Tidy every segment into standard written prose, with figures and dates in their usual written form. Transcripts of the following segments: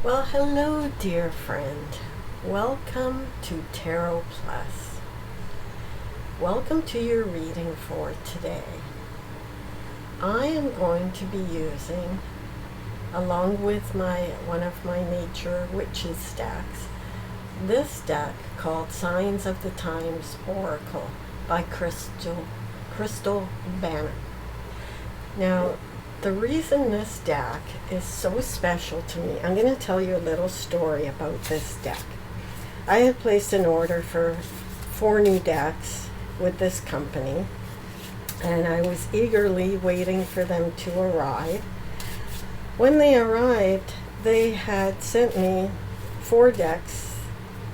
Well, hello, dear friend. Welcome to Tarot Plus. Welcome to your reading for today. I am going to be using, along with one of my Nature Witches stacks, this deck called Signs of the Times Oracle by Crystal Banner. Now, the reason this deck is so special to me, I'm going to tell you a little story about this deck. I had placed an order for 4 new decks with this company, and I was eagerly waiting for them to arrive. When they arrived, they had sent me 4 decks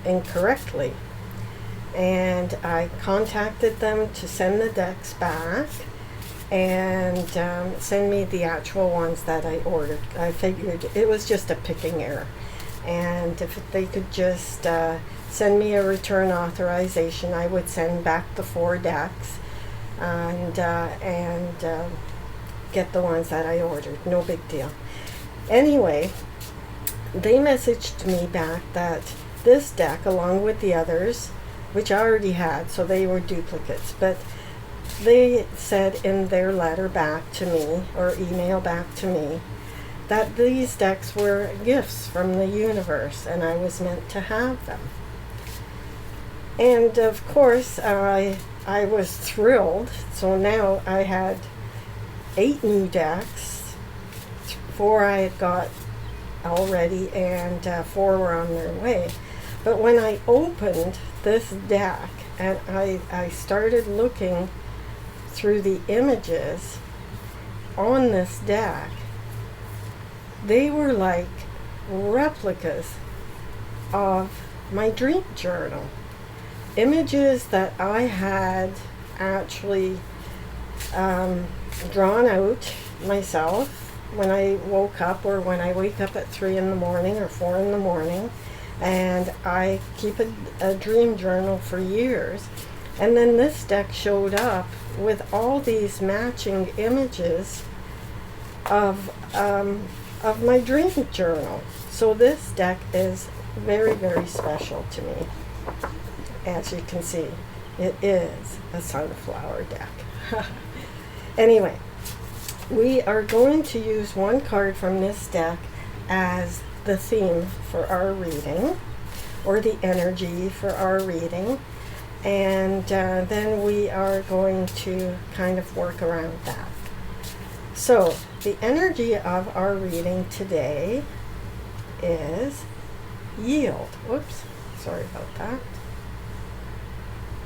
incorrectly, and I contacted them to send the decks back and send me the actual ones that I ordered. I figured it was just a picking error, and if they could just send me a return authorization, I would send back the 4 decks and get the ones that I ordered. No big deal. Anyway, they messaged me back that this deck, along with the others, which I already had, so they were duplicates, but they said in their letter back to me, or email back to me, that these decks were gifts from the universe and I was meant to have them. And of course, I was thrilled. So now I had 8 new decks. 4 I had got already, and 4 were on their way. But when I opened this deck and I started looking through the images on this deck, they were like replicas of my dream journal. Images that I had actually drawn out myself when I woke up, or when I wake up at 3 in the morning or 4 in the morning, and I keep a dream journal for years. And then this deck showed up with all these matching images of my dream journal. So this deck is very, very special to me. As you can see, it is a sunflower deck. Anyway, we are going to use one card from this deck as the theme for our reading, or the energy for our reading. And then we are going to kind of work around that. So the energy of our reading today is yield. Whoops, sorry about that.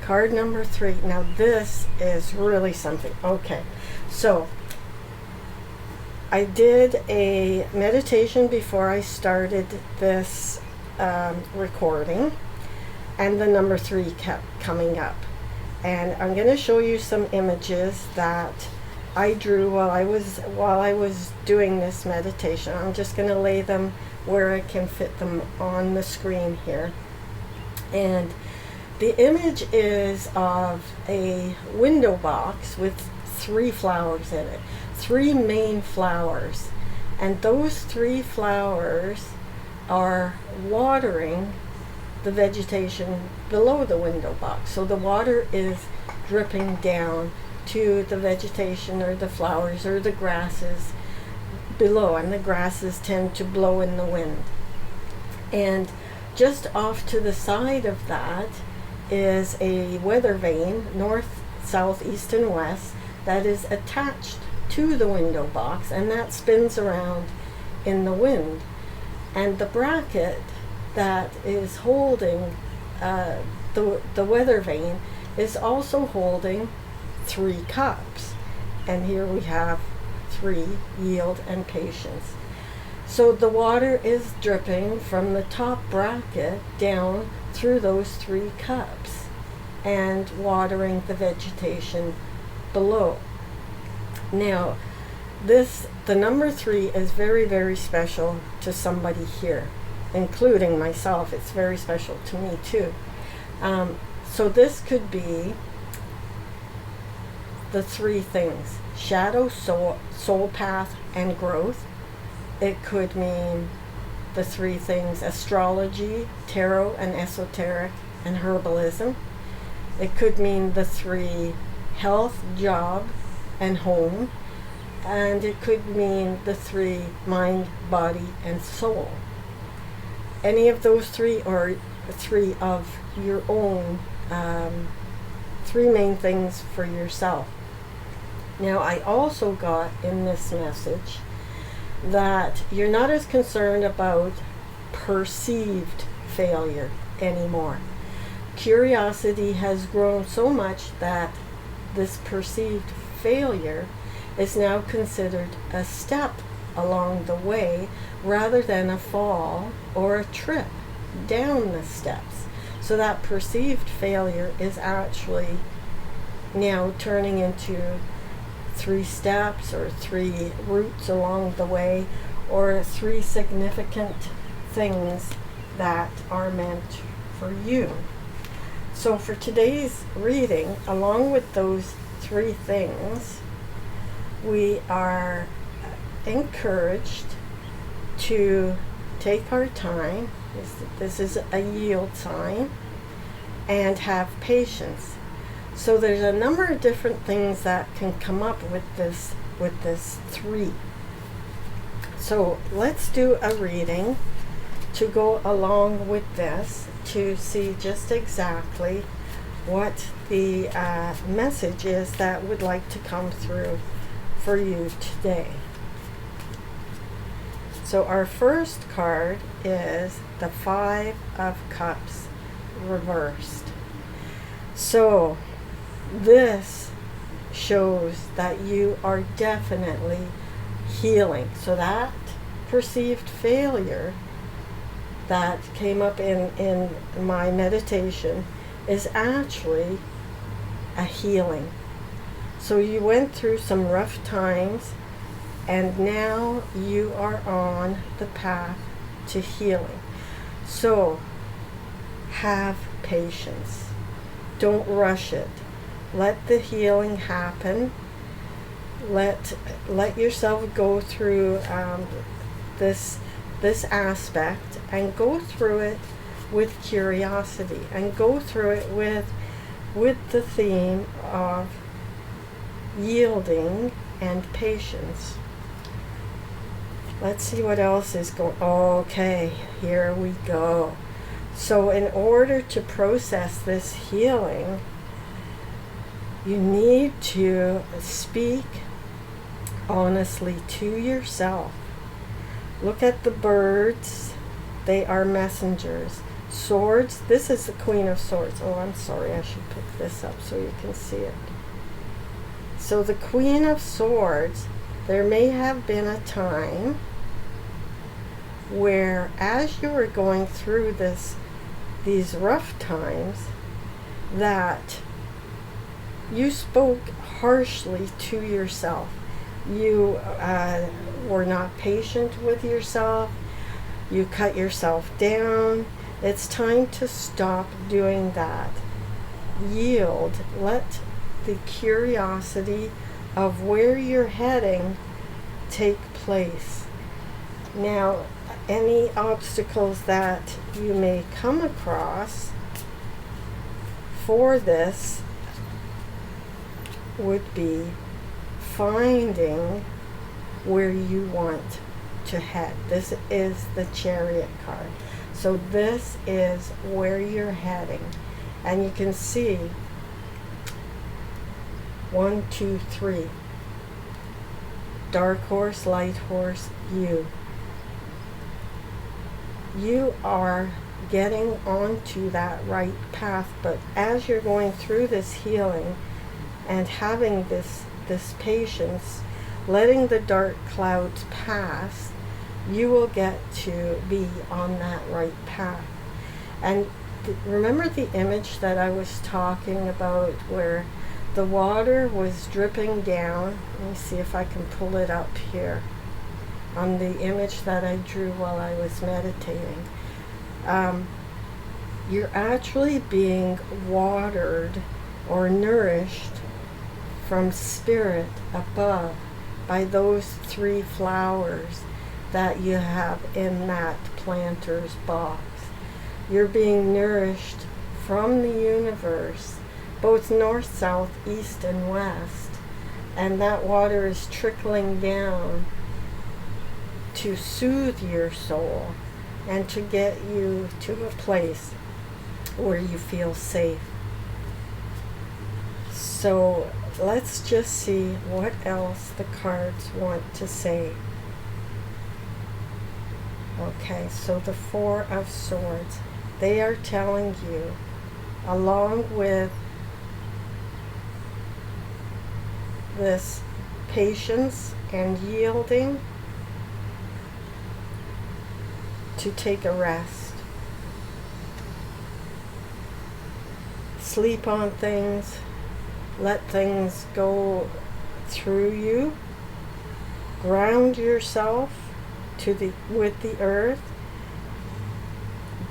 Card number 3. Now this is really something. Okay, so I did a meditation before I started this recording, and the number 3 kept coming up. And I'm going to show you some images that I drew while I was doing this meditation. I'm just going to lay them where I can fit them on the screen here. And the image is of a window box with 3 flowers in it. 3 main flowers. And those 3 flowers are watering the vegetation below the window box. So the water is dripping down to the vegetation, or the flowers, or the grasses below, and the grasses tend to blow in the wind. And just off to the side of that is a weather vane, north, south, east, and west, that is attached to the window box, and that spins around in the wind. And the bracket that is holding the weather vane is also holding 3 cups. And here we have 3, yield and patience. So the water is dripping from the top bracket down through those 3 cups and watering the vegetation below. Now, the number 3 is very, very special to somebody here, including myself. It's very special to me too. So this could be the 3 things: shadow, soul path, and growth. It could mean the three things: astrology, tarot, and esoteric, and herbalism. It could mean the three: health, job, and home. And it could mean the three: mind, body, and soul. Any of those three, or three of your own, three main things for yourself. Now, I also got in this message that you're not as concerned about perceived failure anymore. Curiosity has grown so much that this perceived failure is now considered a step along the way rather than a fall or a trip down the steps. So that perceived failure is actually now turning into 3 steps or 3 routes along the way, or 3 significant things that are meant for you. So for today's reading, along with those 3 things, we are encouraged to take our time. This is a yield sign, and have patience. So there's a number of different things that can come up with this 3. So let's do a reading to go along with this to see just exactly what the message is that would like to come through for you today. So our first card is the 5 of Cups reversed. So this shows that you are definitely healing. So that perceived failure that came up in my meditation is actually a healing. So you went through some rough times, and now you are on the path to healing. So have patience. Don't rush it. Let the healing happen. Let yourself go through this aspect, and go through it with curiosity, and go through it with the theme of yielding and patience. Let's see what else is going. Okay, here we go. So in order to process this healing, you need to speak honestly to yourself. Look at the birds. They are messengers. Swords. This is the Queen of Swords. Oh, I'm sorry. I should pick this up so you can see it. So the Queen of Swords, there may have been a time where, as you were going through these rough times, that you spoke harshly to yourself. You were not patient with yourself. You cut yourself down. It's time to stop doing that. Yield. Let the curiosity of where you're heading take place. Now, any obstacles that you may come across for this would be finding where you want to head. This is the Chariot card. So this is where you're heading. And you can see 1, 2, 3. Dark horse, light horse, you. You are getting onto that right path, but as you're going through this healing and having this patience, letting the dark clouds pass, you will get to be on that right path. And remember the image that I was talking about where the water was dripping down? Let me see if I can pull it up here on the image that I drew while I was meditating. You're actually being watered or nourished from spirit above by those 3 flowers that you have in that planter's box. You're being nourished from the universe, both north, south, east, and west, and that water is trickling down to soothe your soul and to get you to a place where you feel safe. So let's just see what else the cards want to say. Okay, so the Four of Swords, they are telling you, along with this patience and yielding, to take a rest. Sleep on things, let things go through you, ground yourself with the earth.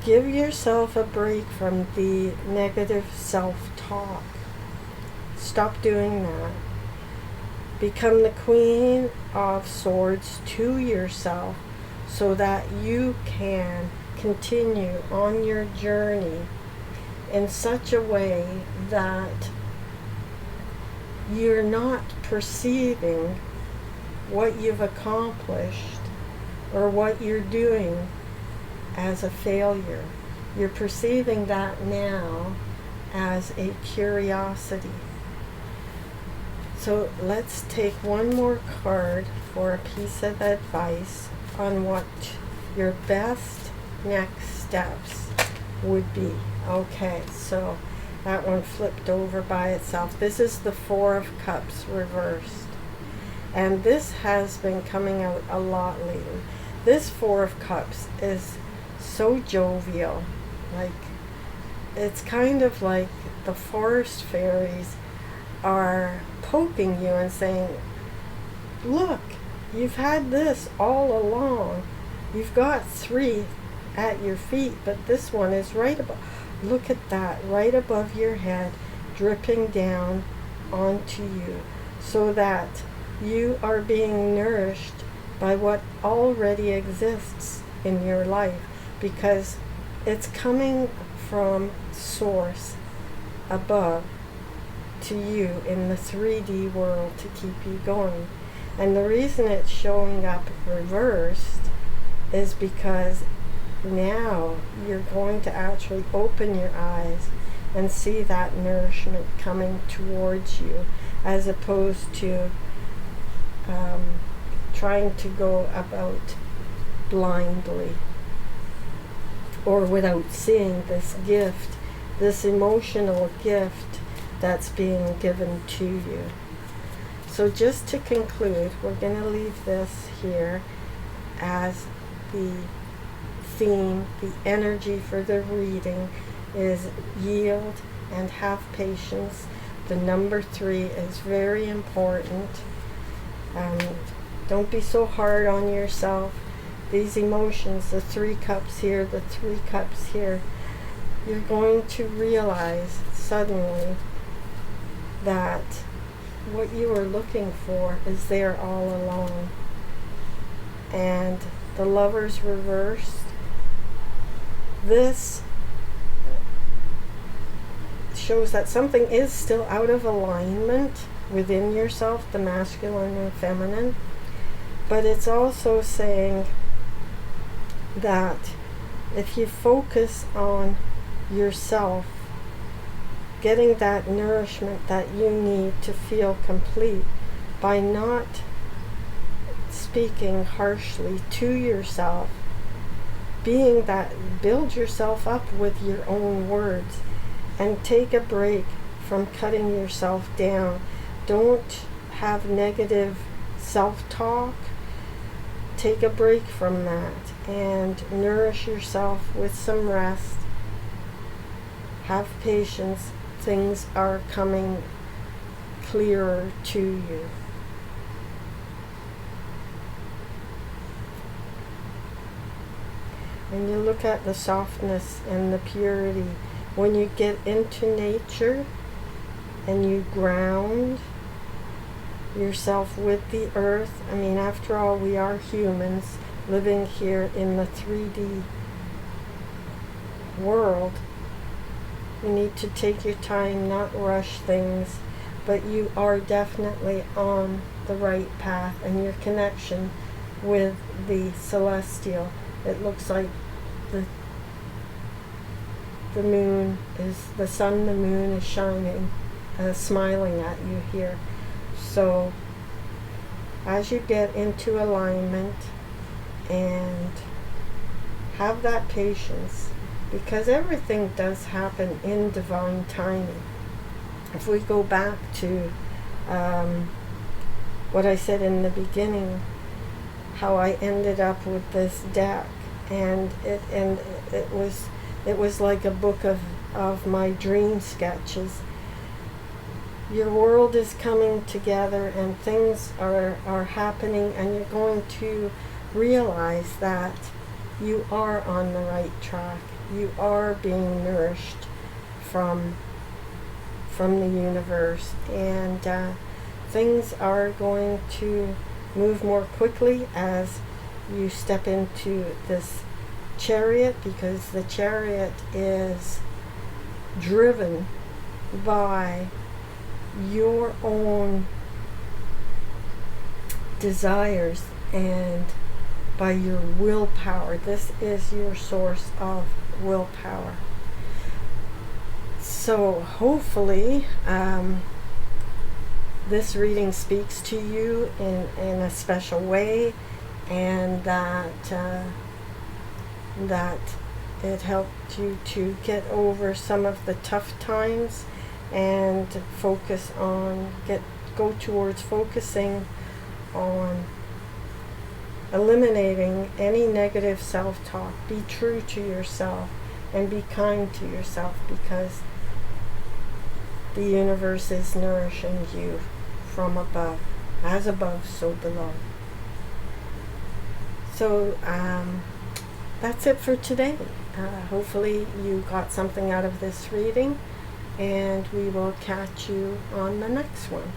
Give yourself a break from the negative self-talk. Stop doing that. Become the Queen of Swords to yourself so that you can continue on your journey in such a way that you're not perceiving what you've accomplished or what you're doing as a failure. You're perceiving that now as a curiosity. So let's take one more card for a piece of advice on what your best next steps would be. Okay, so that one flipped over by itself. This is the Four of Cups reversed. And this has been coming out a lot lately. This Four of Cups is so jovial. Like, it's kind of like the forest fairies are poking you and saying, look, you've had this all along. You've got three at your feet, but this one is right above. Look at that, right above your head, dripping down onto you, so that you are being nourished by what already exists in your life, because it's coming from source above to you in the 3D world to keep you going. And the reason it's showing up reversed is because now you're going to actually open your eyes and see that nourishment coming towards you, as opposed to trying to go about blindly or without seeing this gift, this emotional gift that's being given to you. So just to conclude, we're going to leave this here as the theme. The energy for the reading is yield and have patience. The number 3 is very important. Don't be so hard on yourself. These emotions, the 3 cups here, the 3 cups here, you're going to realize suddenly that what you are looking for is there all along. And the Lovers reversed, this shows that something is still out of alignment within yourself, the masculine and feminine, but it's also saying that if you focus on yourself, getting that nourishment that you need to feel complete by not speaking harshly to yourself, being that, build yourself up with your own words and take a break from cutting yourself down. Don't have negative self-talk. Take a break from that and nourish yourself with some rest. Have patience. Things are coming clearer to you. And you look at the softness and the purity. When you get into nature and you ground yourself with the earth, I mean, after all, we are humans. living here in the 3D world, you need to take your time, not rush things, but you are definitely on the right path, and your connection with the celestial. It looks like the moon is, the sun, the moon is shining, smiling at you here. So as you get into alignment and have that patience, because everything does happen in divine timing. If we go back to what I said in the beginning, how I ended up with this deck, and it was like a book of my dream sketches. Your world is coming together and things are happening, and you're going to realize that you are on the right track. You are being nourished from the universe, and things are going to move more quickly as you step into this chariot, because the chariot is driven by your own desires and by your willpower. This is your source of willpower. So hopefully this reading speaks to you in a special way, and that it helped you to get over some of the tough times and go towards focusing on eliminating any negative self-talk. Be true to yourself and be kind to yourself, because the universe is nourishing you from above. As above, so below. So that's it for today. Hopefully you got something out of this reading, and we will catch you on the next one.